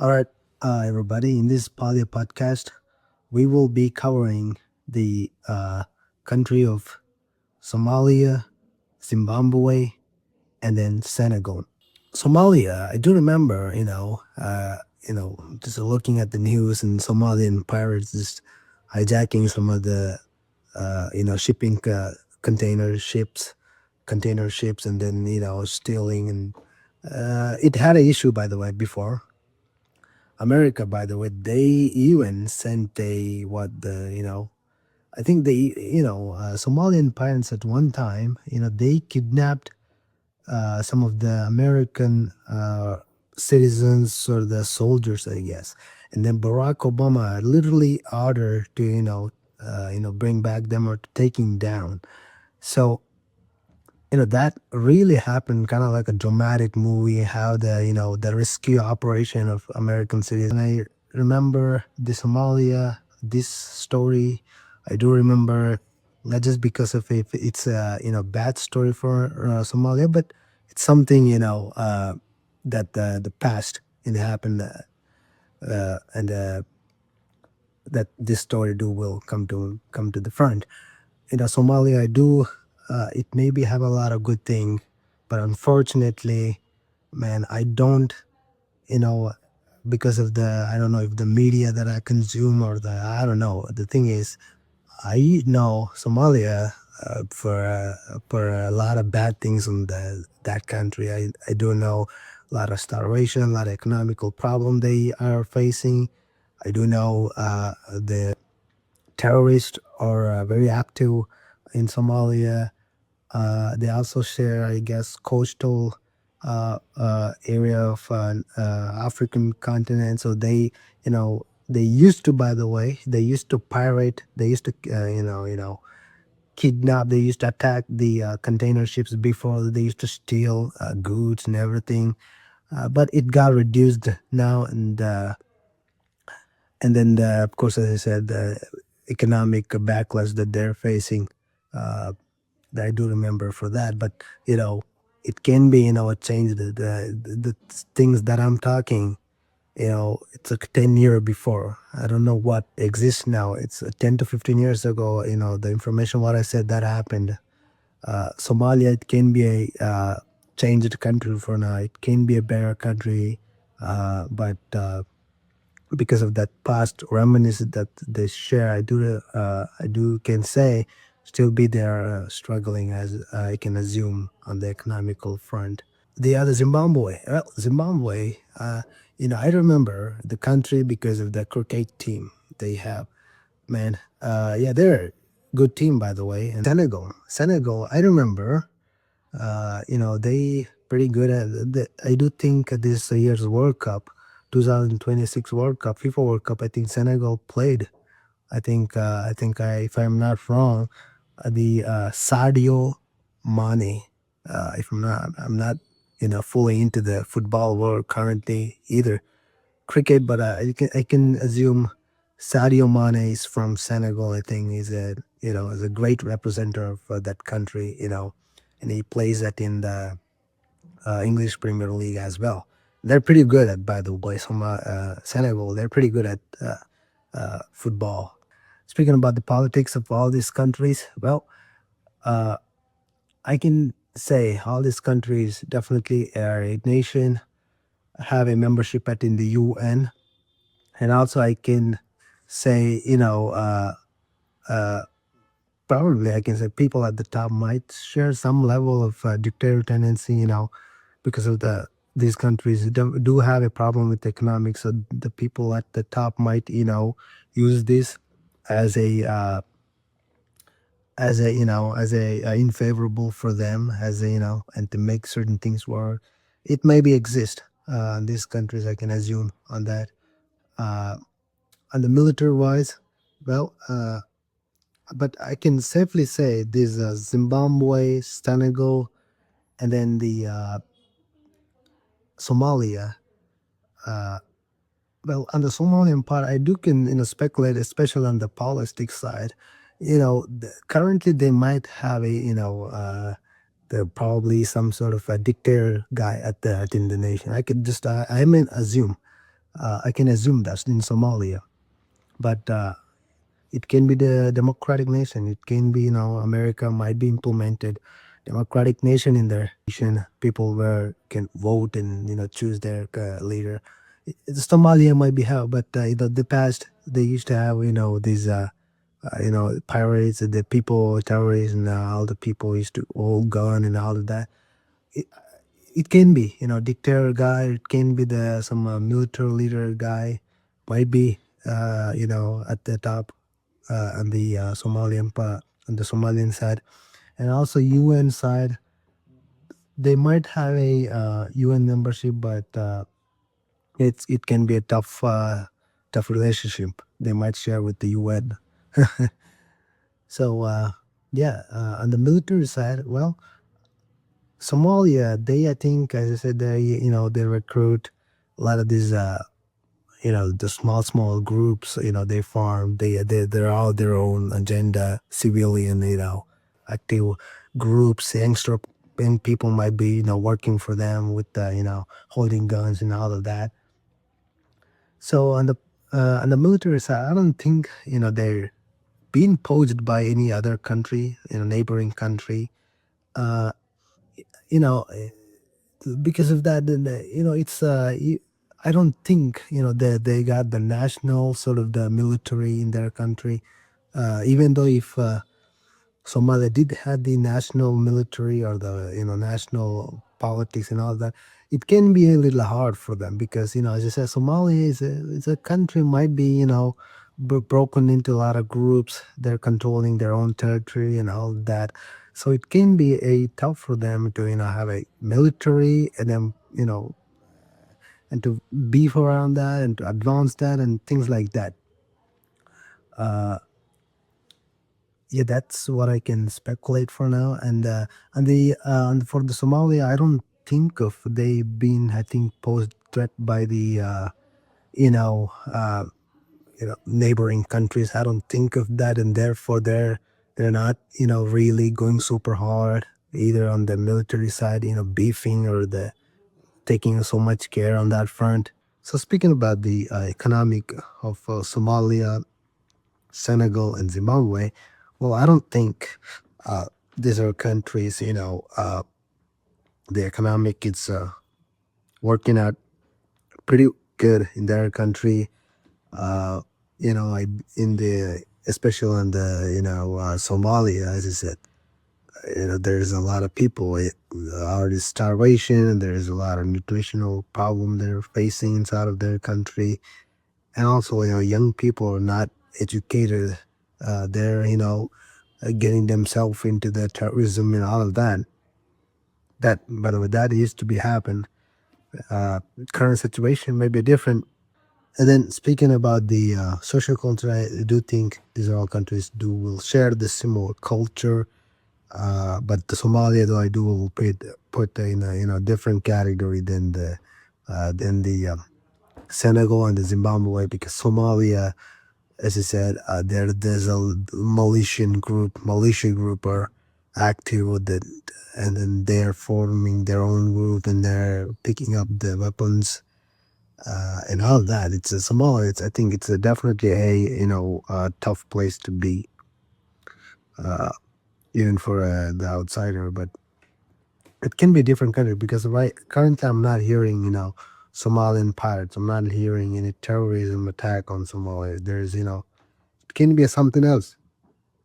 All right, everybody. In this Polio podcast, we will be covering the country of Somalia, Zimbabwe, and then Senegal. Somalia, I do remember, just looking at the news and Somalian pirates just hijacking some of the, shipping container ships, and then stealing. And it had an issue, by the way, before America, by the way, they even sent a what the I think they Somalian pirates at one time they kidnapped some of the American citizens or the soldiers, I guess, and then Barack Obama literally ordered to bring back them or to taking down. So that really happened, kind of like a dramatic movie, how the rescue operation of American cities. And I remember the Somalia, this story. I do remember, not just because of if it's a bad story for Somalia, but it's something that the past it happened, and that this story do will come to the front. Somalia, I do, it maybe have a lot of good thing, but unfortunately, man, I don't, you know, because of the, I don't know if the media that I consume or I don't know. The thing is, I know Somalia for a lot of bad things in that country. I do know a lot of starvation, a lot of economical problem they are facing. I do know the terrorists are very active in Somalia. They also share, I guess, coastal area of African continent. So they used to, by the way, they used to pirate. They used to, kidnap. They used to attack the container ships before. They used to steal goods and everything. But it got reduced now, and then of course, as I said, the economic backlash that they're facing. Uh, I do remember for that, but it can be a change. The things that I'm talking, it's like 10 year before. I don't know what exists now. It's 10 to 15 years ago. The information what I said that happened. Somalia, it can be a changed country for now. It can be a better country, but because of that past reminiscence that they share, I do can say still be there struggling, as I can assume, on the economical front. The other Zimbabwe, Zimbabwe, I remember the country because of the cricket team they have. Man, yeah, they're a good team, by the way. And Senegal, I remember, they pretty good at I do think this year's World Cup, 2026 World Cup, FIFA World Cup, I think Senegal played. If I'm not wrong, the Sadio Mane. If I'm not fully into the football world currently either cricket, but I can assume Sadio Mane is from Senegal. I think is a great representative of that country. And he plays that in the English Premier League as well. They're pretty good at, by the way, Senegal. They're pretty good at football. Speaking about the politics of all these countries, well, uh, I can say all these countries definitely are a nation, have a membership at in the UN, and also I can say, probably I can say people at the top might share some level of dictator tendency, because of these countries do have a problem with economics. So the people at the top might, use this as a unfavorable for them, as and to make certain things work. It maybe exist in these countries, I can assume on that. Uh, on the military wise, well, but I can safely say this Zimbabwe, Senegal, and then the Somalia. Uh, well, on the Somalian part, I do can speculate, especially on the politics side. Currently they might have the probably some sort of a dictator guy in the nation. I could just I may assume I can assume that's in Somalia, but it can be the democratic nation. It can be, America might be implemented democratic nation in their nation. People where can vote and choose their leader. Somalia might be how, but the past they used to have these pirates, the people terrorists, and all the people used to all gun and all of that. It, it can be dictator guy. It can be the some military leader guy. Might be at the top on the on the Somalian side, and also UN side. They might have a UN membership, but it can be a tough relationship. They might share with the UN. So yeah, on the military side, well, Somalia, they I think, as I said, they recruit a lot of these the small groups, they farm, they're all their own agenda, civilian, active groups, young people might be working for them with holding guns and all of that. So on the military side, I don't think they're being posed by any other country, neighboring country. uh you know because of that, then it's I don't think they got the national sort of the military in their country, even though if Somalia did have the national military or the national politics and all that, it can be a little hard for them because as I said, Somalia is a country might be broken into a lot of groups. They're controlling their own territory and all that, so it can be a tough for them to have a military and then and to beef around that and to advance that and things like that. Uh, yeah, that's what I can speculate for now. And for the Somalia, I don't think of they being, I think, posed threat by the you know uh, neighboring countries. I don't think of that, and therefore they're not really going super hard either on the military side, beefing or the taking so much care on that front. So speaking about the economic of Somalia, Senegal, and Zimbabwe, well, I don't think uh, these are countries. The economic is working out pretty good in their country. Uh, I in the especially in the Somalia, as I said, there's a lot of people. Are starvation, and there's a lot of nutritional problem they're facing inside of their country, and also young people are not educated. They're getting themselves into the terrorism and all of that. That, by the way, that used to be happen. Current situation may be different. And then speaking about the social culture, I do think these are all countries do will share the similar culture. But the Somalia, though, I do will put in a different category than the Senegal and the Zimbabwe, because Somalia, as I said, there's a militia group are active with it, and then they're forming their own group and they're picking up the weapons and all of that. It's a Somalia. I think it's definitely a tough place to be, uh, even for the outsider. But it can be a different country because right currently I'm not hearing Somalian pirates. I'm not hearing any terrorism attack on Somalia. There's it can be something else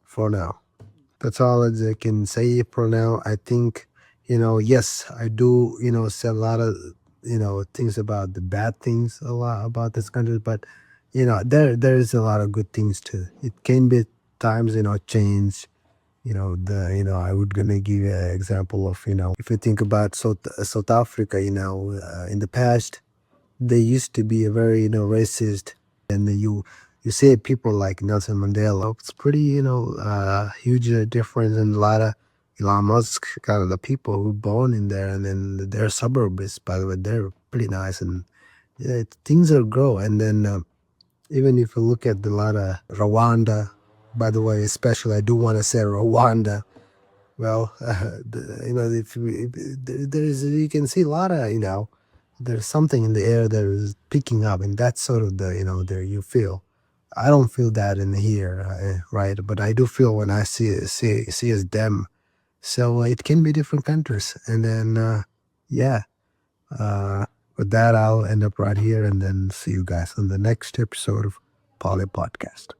for now. That's all as I can say for now. I think, yes, I do, say a lot of, things about the bad things a lot about this country, but there is a lot of good things too. It can be times, change. I would gonna give you an example of, if you think about South Africa, in the past they used to be a very racist, and you see people like Nelson Mandela. It's pretty huge difference, and a lot of Elon Musk kind of the people who born in there, and then their suburbs, by the way, they're pretty nice, and yeah, things are grow. And then even if you look at a lot of Rwanda, by the way, especially I do want to say Rwanda. Well, if there is, you can see a lot of there's something in the air that is picking up, and that's sort of the there you feel. I don't feel that in here, right? But I do feel when I see as them. So it can be different countries, and then yeah. Uh, with that, I'll end up right here, and then see you guys on the next episode of Polio Podcast.